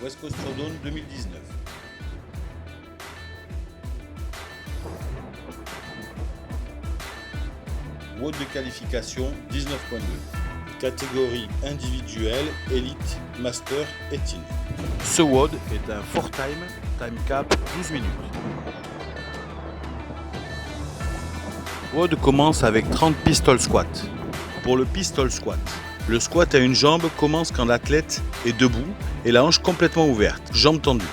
West Coast Showdown 2019. WOD de qualification 19.2. Catégorie individuelle, Elite, Master et Team. Ce WOD est un 4-time, time cap 12 minutes. WOD commence avec 30 pistol squats. Pour le pistol squat, le squat à une jambe commence quand l'athlète est debout et la hanche complètement ouverte, jambe tendue.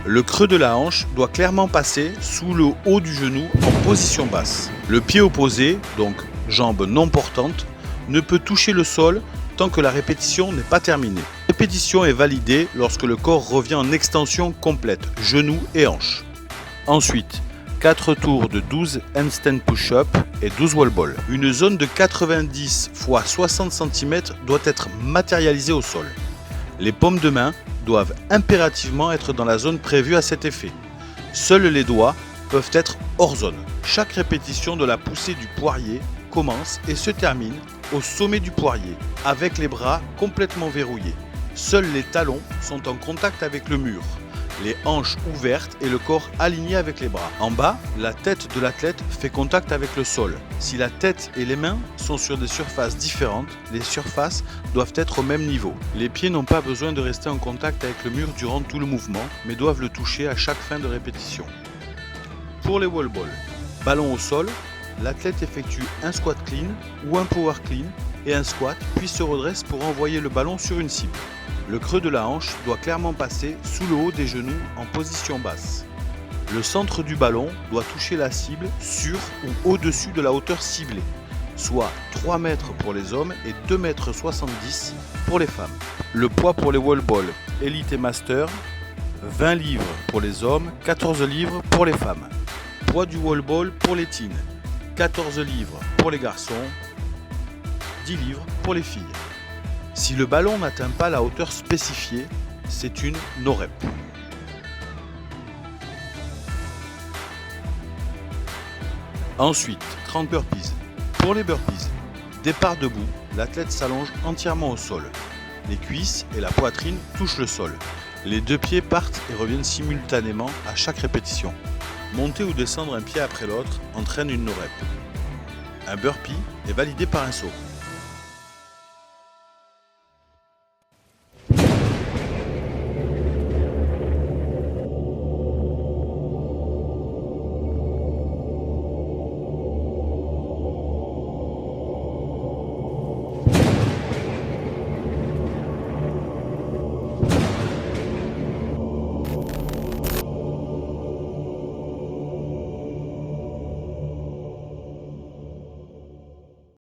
Le creux de la hanche doit clairement passer sous le haut du genou en position basse. Le pied opposé, donc jambe non portante, ne peut toucher le sol tant que la répétition n'est pas terminée. La répétition est validée lorsque le corps revient en extension complète, genoux et hanches. Ensuite, 4 tours de 12 handstand push-up et 12 wall ball. Une zone de 90 x 60 cm doit être matérialisée au sol. Les paumes de main doivent impérativement être dans la zone prévue à cet effet. Seuls les doigts peuvent être hors zone. Chaque répétition de la poussée du poirier commence et se termine au sommet du poirier, avec les bras complètement verrouillés. Seuls les talons sont en contact avec le mur, les hanches ouvertes et le corps aligné avec les bras. En bas, la tête de l'athlète fait contact avec le sol. Si la tête et les mains sont sur des surfaces différentes, les surfaces doivent être au même niveau. Les pieds n'ont pas besoin de rester en contact avec le mur durant tout le mouvement, mais doivent le toucher à chaque fin de répétition. Pour les wall balls, ballon au sol, l'athlète effectue un squat clean ou un power clean et un squat, puis se redresse pour envoyer le ballon sur une cible. Le creux de la hanche doit clairement passer sous le haut des genoux en position basse. Le centre du ballon doit toucher la cible sur ou au-dessus de la hauteur ciblée, soit 3 mètres pour les hommes et 2,70 m pour les femmes. Le poids pour les wall balls, Elite et Master, 20 livres pour les hommes, 14 livres pour les femmes. Poids du wall ball pour les teens, 14 livres pour les garçons, 10 livres pour les filles. Si le ballon n'atteint pas la hauteur spécifiée, c'est une no-rep. Ensuite, 30 burpees. Pour les burpees, départ debout, l'athlète s'allonge entièrement au sol. Les cuisses et la poitrine touchent le sol. Les deux pieds partent et reviennent simultanément à chaque répétition. Monter ou descendre un pied après l'autre entraîne une no-rep. Un burpee est validé par un saut.